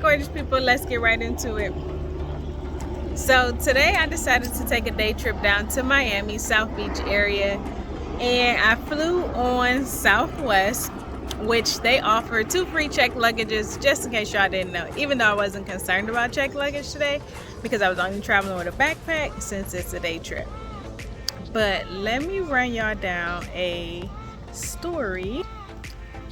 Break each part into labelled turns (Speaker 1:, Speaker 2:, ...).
Speaker 1: gorgeous people, let's get right into it. So today I decided to take a day trip down to Miami, South Beach area, and I flew on Southwest, which they offer 2 free checked luggages, just in case y'all didn't know, even though I wasn't concerned about checked luggage today because I was only traveling with a backpack since it's a day trip. But let me run y'all down a story.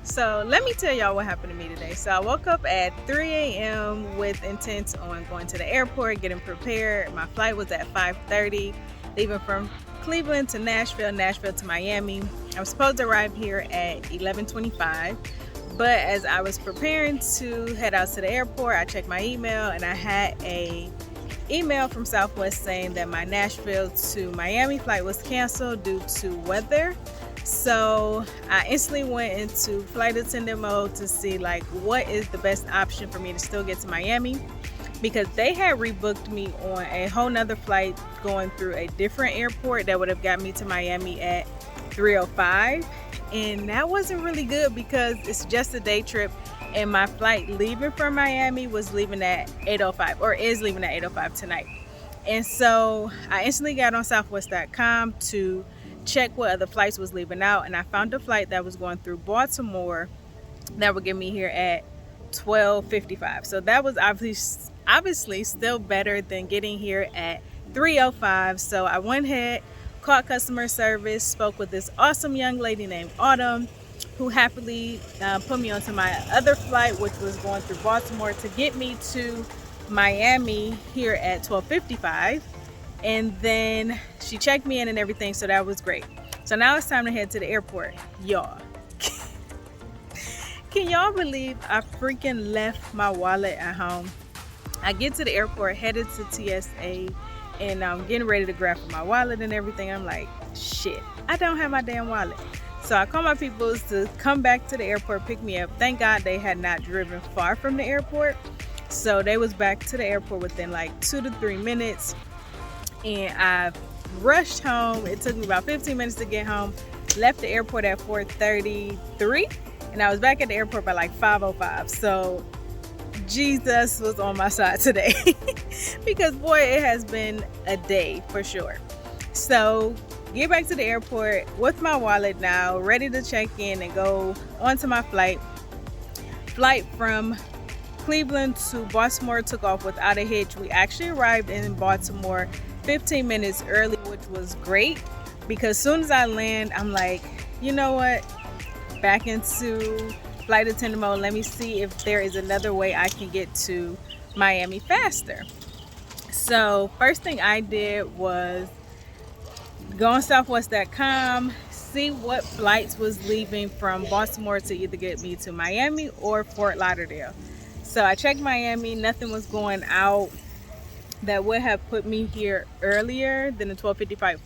Speaker 1: So let me tell y'all what happened to me today. So I woke up at 3 a.m. with intent on going to the airport, getting prepared. My flight was at 5:30, leaving from Cleveland to Nashville, Nashville to Miami. I was supposed to arrive here at 11:25, but as I was preparing to head out to the airport, I checked my email and I had a email from Southwest saying that my Nashville to Miami flight was canceled due to weather. So I instantly went into flight attendant mode to see like what is the best option for me to still get to Miami, because they had rebooked me on a whole nother flight going through a different airport that would have got me to Miami at 3:05, and that wasn't really good because it's just a day trip and my flight leaving from Miami was leaving at 8:05 or is leaving at 8:05 tonight. And so I instantly got on southwest.com to check what other flights was leaving out, and I found a flight that was going through Baltimore that would get me here at 12:55. So that was obviously still better than getting here at 3:05. So I went ahead, called customer service, spoke with this awesome young lady named Autumn, who happily put me onto my other flight, which was going through Baltimore to get me to Miami here at 12:55. And then she checked me in and everything, so that was great. So now it's time to head to the airport. Y'all, can y'all believe I freaking left my wallet at home? I get to the airport, headed to TSA, and I'm getting ready to grab my wallet and everything. I'm like, shit, I don't have my damn wallet. So I called my peoples to come back to the airport, pick me up. Thank God they had not driven far from the airport, so they was back to the airport within like 2 to 3 minutes. And I rushed home. It took me about 15 minutes to get home. Left the airport at 4:33, and I was back at the airport by like 5:05. So Jesus was on my side today because boy, it has been a day for sure. So get back to the airport with my wallet now, ready to check in and go onto my flight. Flight from Cleveland to Baltimore took off without a hitch. We actually arrived in Baltimore 15 minutes early, which was great because as soon as I land, I'm like, you know what, back into flight attendant mode. Let me see if there is another way I can get to Miami faster. So first thing I did was go on southwest.com, see what flights was leaving from Baltimore to either get me to Miami or Fort Lauderdale. So I checked Miami, nothing was going out that would have put me here earlier than the 12:55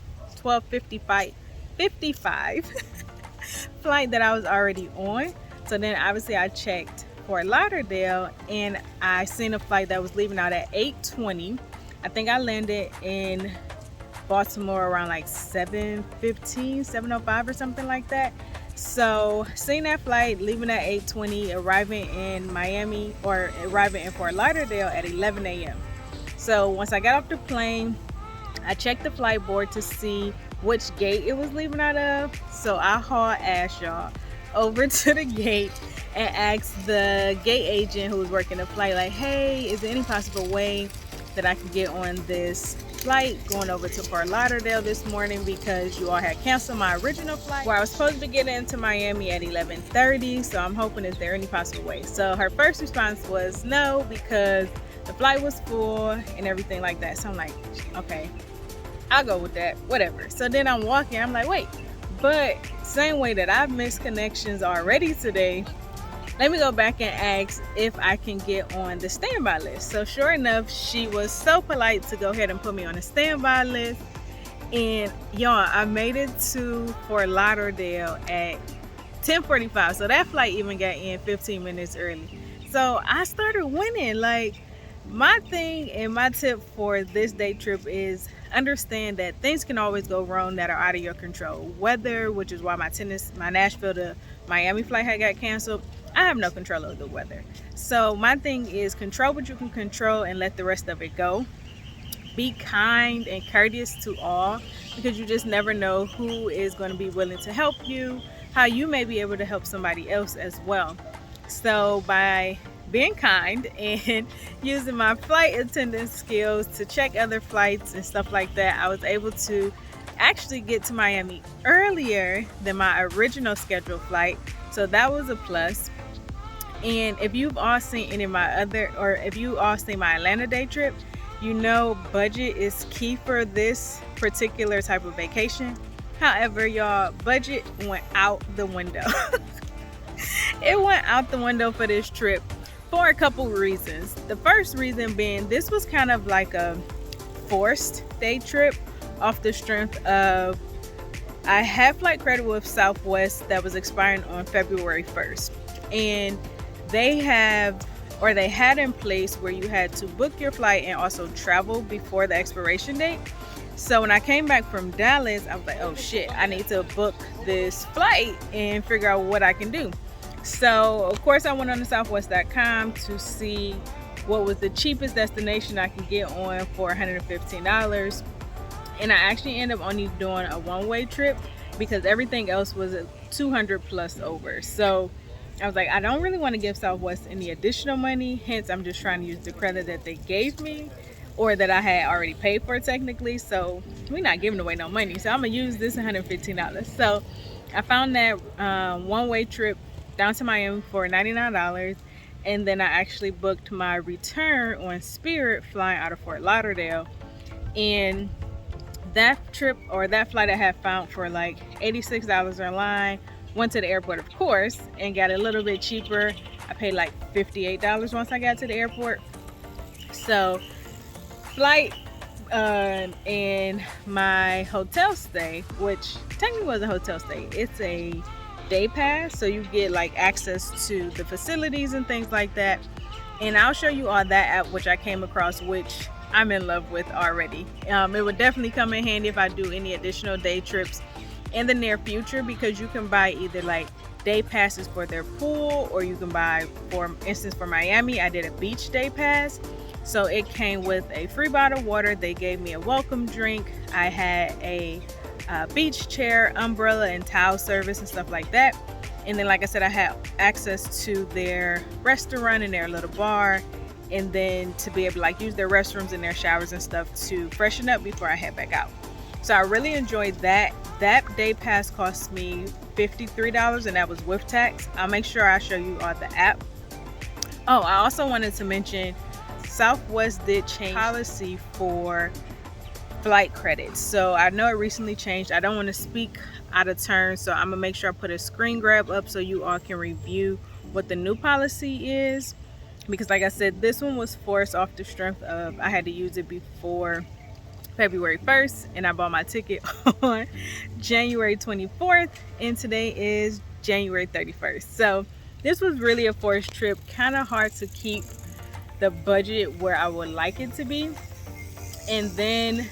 Speaker 1: flight that I was already on. So then obviously I checked Fort Lauderdale and I seen a flight that was leaving out at 8:20. I think I landed in Baltimore around like 7:15, 7:05 or something like that. So seeing that flight leaving at 8:20, arriving in Miami or arriving in Fort Lauderdale at 11 a.m. So once I got off the plane, I checked the flight board to see which gate it was leaving out of. So I hauled ass, y'all, over to the gate and asked the gate agent who was working the flight, like, hey, is there any possible way that I could get on this flight going over to Fort Lauderdale this morning, because you all had canceled my original flight where I was supposed to be getting into Miami at 11:30. So I'm hoping, is there any possible way? So her first response was no, because the flight was full and everything like that. So I'm like, okay, I'll go with that, whatever. So then I'm walking, I'm like, wait, but same way that I've missed connections already today, let me go back and ask if I can get on the standby list. So sure enough, she was so polite to go ahead and put me on a standby list. And y'all, I made it to Fort Lauderdale at 10:45. So that flight even got in 15 minutes early. So I started winning. Like, my thing and my tip for this day trip is understand that things can always go wrong that are out of your control. Weather, which is why my Nashville to Miami flight had got canceled, I have no control of the weather. So my thing is control what you can control and let the rest of it go. Be kind and courteous to all, because you just never know who is going to be willing to help you, how you may be able to help somebody else as well. So by being kind and using my flight attendant skills to check other flights and stuff like that, I was able to actually get to Miami earlier than my original scheduled flight. So that was a plus. And if you've all seen any of my other, or if you all seen my Atlanta day trip, you know budget is key for this particular type of vacation. However, y'all, budget went out the window. It went out the window for this trip for a couple reasons. The first reason being this was kind of like a forced day trip off the strength of I had flight credit with Southwest that was expiring on February 1st. And they had in place where you had to book your flight and also travel before the expiration date. So when I came back from Dallas, I was like, oh shit, I need to book this flight and figure out what I can do. So of course I went on to southwest.com to see what was the cheapest destination I could get on for $115. And I actually ended up only doing a one-way trip because everything else was 200 plus over. So I was like, I don't really want to give Southwest any additional money. Hence, I'm just trying to use the credit that they gave me, or that I had already paid for technically. So we're not giving away no money. So I'm going to use this $115. So I found that one-way trip down to Miami for $99. And then I actually booked my return on Spirit flying out of Fort Lauderdale. And that trip, or that flight, I had found for like $86 online. Went to the airport, of course, and got a little bit cheaper. I paid like $58 once I got to the airport. So flight and my hotel stay, which technically was a hotel stay, it's a day pass, so you get like access to the facilities and things like that. And I'll show you all that app, which I came across, which I'm in love with already. It would definitely come in handy if I do any additional day trips in the near future, because you can buy either like day passes for their pool, or you can buy, for instance, for Miami, I did a beach day pass. So it came with a free bottle of water. They gave me a welcome drink. I had a beach chair, umbrella, and towel service and stuff like that. And then, like I said, I had access to their restaurant and their little bar, and then to be able to like use their restrooms and their showers and stuff to freshen up before I head back out. So I really enjoyed that. That day pass cost me $53, and that was with tax. I'll make sure I show you all the app. Oh, I also wanted to mention Southwest did change policy for flight credits. So I know it recently changed. I don't want to speak out of turn, so I'm gonna make sure I put a screen grab up so you all can review what the new policy is, because like I said, this one was forced off the strength of I had to use it before February 1st, and I bought my ticket on January 24th, and today is January 31st. So this was really a forced trip, kind of hard to keep the budget where I would like it to be. And then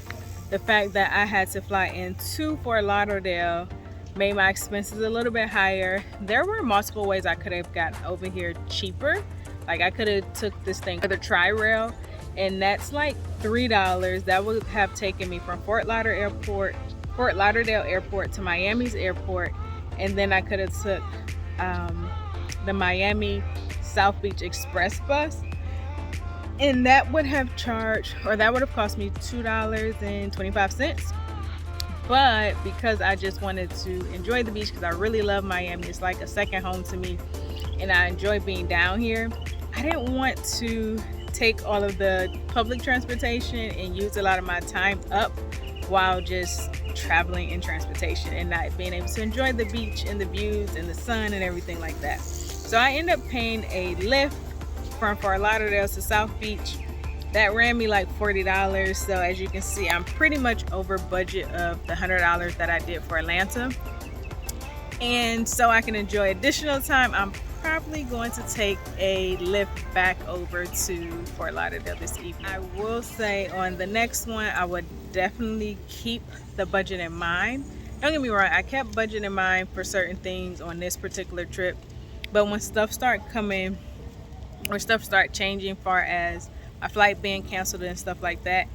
Speaker 1: the fact that I had to fly into Fort Lauderdale made my expenses a little bit higher. There were multiple ways I could have gotten over here cheaper. Like I could have took this thing for the tri-rail, and that's like $3. That would have taken me from Fort Lauderdale Airport to Miami's airport, and then I could have took the Miami South Beach Express bus, and that would have charged, or that would have cost me $2.25. But because I just wanted to enjoy the beach, because I really love Miami, it's like a second home to me, and I enjoy being down here, I didn't want to take all of the public transportation and use a lot of my time up while just traveling in transportation and not being able to enjoy the beach and the views and the sun and everything like that. So I ended up paying a Lyft from Fort Lauderdale to South Beach. That ran me like $40. So as you can see, I'm pretty much over budget of the $100 that I did for Atlanta. And so I can enjoy additional time, I'm probably going to take a Lyft back over to Fort Lauderdale this evening. I will say on the next one, I would definitely keep the budget in mind. Don't get me wrong, I kept budget in mind for certain things on this particular trip, But when stuff start coming or stuff start changing, far as my flight being canceled and stuff like that,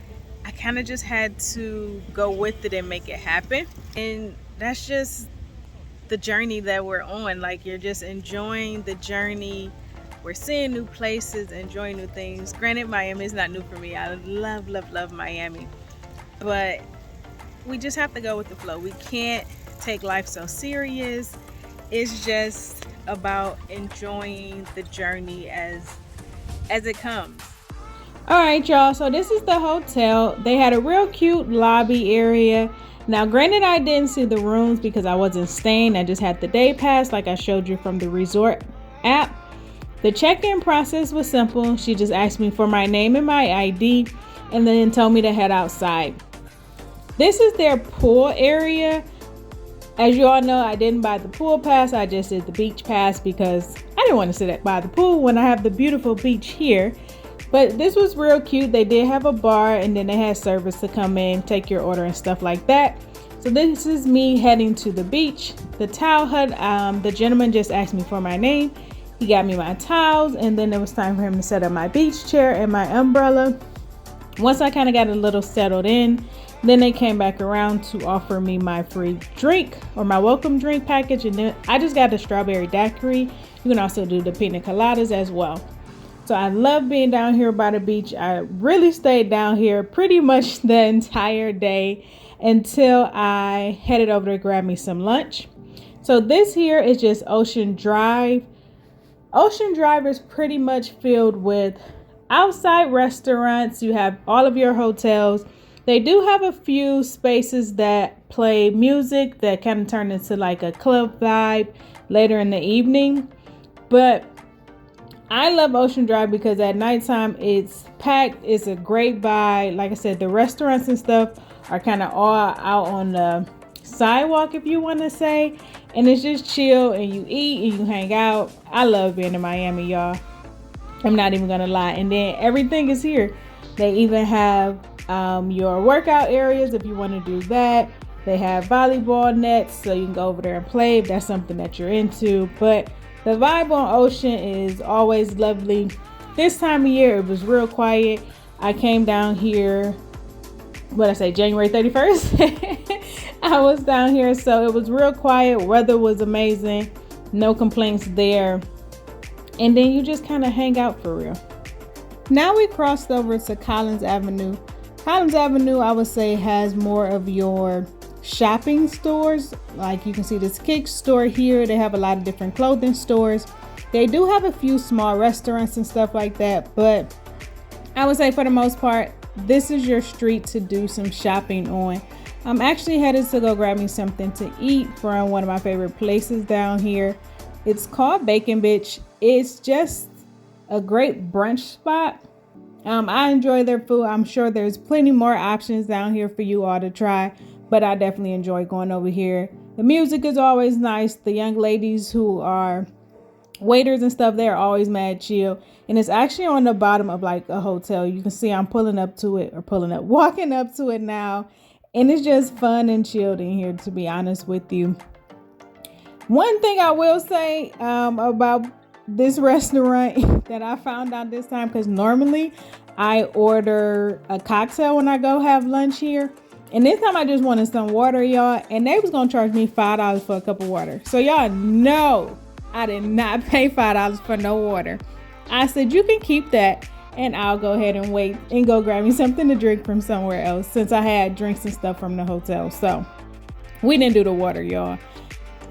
Speaker 1: I kind of just had to go with it and make it happen. And that's just the journey that we're on. Like, you're just enjoying the journey. We're seeing new places, enjoying new things. Granted, Miami is not new for me. I love Miami, but we just have to go with the flow. We can't take life so serious. It's just about enjoying the journey as it comes. All right, y'all, so this is the hotel. They had a real cute lobby area. Now, granted, I didn't see the rooms because I wasn't staying. I just had the day pass like I showed you from the resort app. The check-in process was simple. She just asked me for my name and my ID and then told me to head outside. This is their pool area. As you all know, I didn't buy the pool pass. I just did the beach pass because I didn't want to sit by the pool when I have the beautiful beach here. But this was real cute. They did have a bar, and then they had service to come in, take your order and stuff like that. So this is me heading to the beach. The towel hut, the gentleman just asked me for my name. He got me my towels, and then it was time for him to set up my beach chair and my umbrella. Once I kind of got a little settled in, then they came back around to offer me my free drink or my welcome drink package. And then I just got the strawberry daiquiri. You can also do the pina coladas as well. So I love being down here by the beach. I really stayed down here pretty much the entire day until I headed over to grab me some lunch. So this here is just Ocean Drive. Ocean Drive is pretty much filled with outside restaurants. You have all of your hotels. They do have a few spaces that play music that kind of turn into like a club vibe later in the evening. But I love Ocean Drive because at nighttime it's packed. It's a great vibe. Like I said, the restaurants and stuff are kind of all out on the sidewalk, if you want to say. And it's just chill, and you eat and you hang out. I love being in Miami, y'all. I'm not even going to lie. And then everything is here. They even have your workout areas if you want to do that. They have volleyball nets, so you can go over there and play if that's something that you're into. But the vibe on Ocean is always lovely. This time of year, it was real quiet. I came down here, January 31st. I was down here, so it was real quiet. Weather was amazing. No complaints there. And then you just kind of hang out for real. Now we crossed over to Collins Avenue. Collins Avenue, I would say, has more of your shopping stores. Like you can see this Kick store here. They have a lot of different clothing stores. They do have a few small restaurants and stuff like that, but I would say for the most part, this is your street to do some shopping on. I'm actually headed to go grab me something to eat from one of my favorite places down here. It's called Bacon Bitch. It's just a great brunch spot. I enjoy their food. I'm sure there's plenty more options down here for you all to try, but I definitely enjoy going over here. The music is always nice. The young ladies who are waiters and stuff, they're always mad chill. And it's actually on the bottom of like a hotel. You can see I'm walking up to it now. And it's just fun and chilled in here, to be honest with you. One thing I will say about this restaurant that I found out this time, because normally I order a cocktail when I go have lunch here. And this time I just wanted some water, y'all. And they was going to charge me $5 for a cup of water. So y'all know I did not pay $5 for no water. I said, you can keep that, and I'll go ahead and wait and go grab me something to drink from somewhere else, since I had drinks and stuff from the hotel. So we didn't do the water, y'all.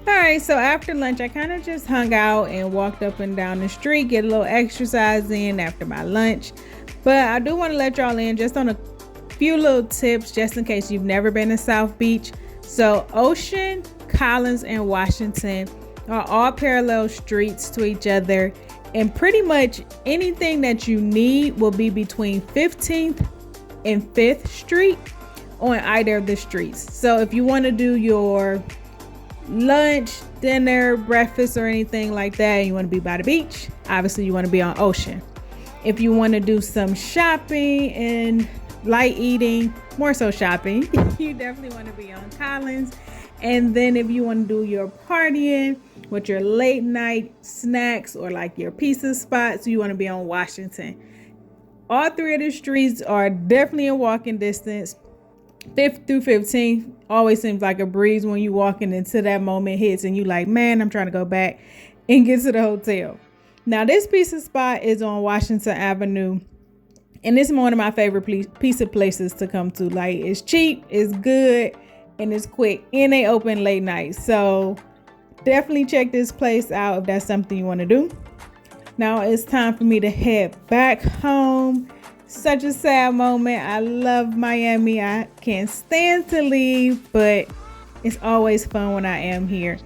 Speaker 1: All right, so after lunch, I kind of just hung out and walked up and down the street, get a little exercise in after my lunch. But I do want to let y'all in just on a few little tips, just in case you've never been to South Beach. So Ocean, Collins, and Washington are all parallel streets to each other. And pretty much anything that you need will be between 15th and 5th Street on either of the streets. So if you want to do your lunch, dinner, breakfast, or anything like that, and you want to be by the beach, obviously you want to be on Ocean. If you want to do some shopping and light eating, more so shopping, you definitely want to be on Collins. And then if you want to do your partying with your late night snacks or like your pizza spots, you want to be on Washington. All three of the streets are definitely in walking distance. 5th through 15th always seems like a breeze when you walking into that moment hits and you like, man, I'm trying to go back and get to the hotel. Now this pizza spot is on Washington Avenue, and it's one of my favorite pizza places to come to. Like, it's cheap, it's good, and it's quick, and they open late night. So definitely check this place out if that's something you want to do. Now it's time for me to head back home. Such a sad moment. I love Miami. I can't stand to leave, but it's always fun when I am here.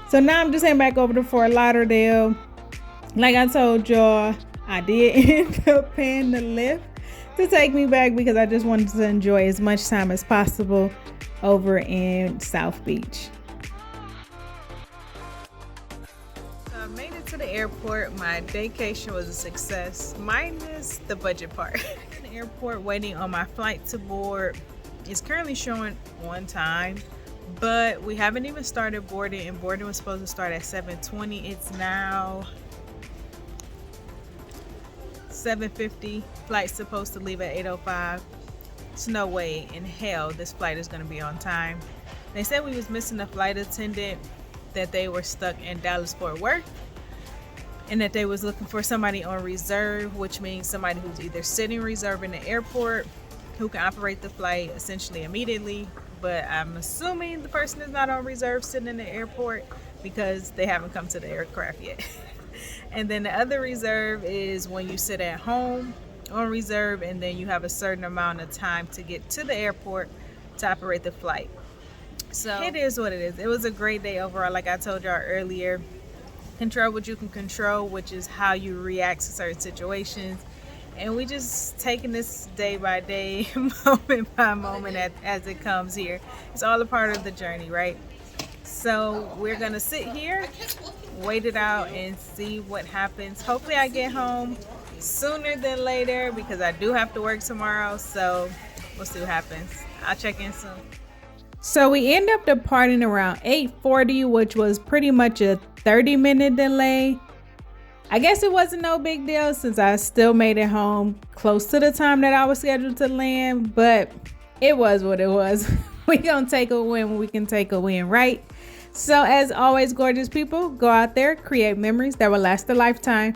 Speaker 1: So now I'm just heading back over to Fort Lauderdale. Like I told y'all, I did end up paying the Lyft to take me back because I just wanted to enjoy as much time as possible over in South Beach. So I made it to the airport. My Daycation was a success, minus the budget part. In the airport waiting on my flight to board. It's currently showing on time, but we haven't even started boarding, and boarding was supposed to start at 7:20. It's now 7:50. Flight's supposed to leave at 8:05. There's no way in hell this flight is going to be on time. They said we was missing a flight attendant, that they were stuck in Dallas Fort Worth, and that they was looking for somebody on reserve, which means somebody who's either sitting reserve in the airport who can operate the flight essentially immediately. But I'm assuming the person is not on reserve sitting in the airport because they haven't come to the aircraft yet. And then the other reserve is when you sit at home on reserve, and then you have a certain amount of time to get to the airport to operate the flight. So it is what it is. It was a great day overall. Like I told y'all earlier, control what you can control, which is how you react to certain situations. And we just taking this day by day, moment by moment as it comes here. It's all a part of the journey, right? So we're gonna sit here, wait it out, and see what happens. Hopefully I get home sooner than later because I do have to work tomorrow. So we'll see what happens. I'll check in soon. So we end up departing around 8:40, which was pretty much a 30-minute delay. I guess it wasn't no big deal since I still made it home close to the time that I was scheduled to land, but it was what it was. We gonna take a win when we can take a win, right? So as always, gorgeous people, go out there, create memories that will last a lifetime.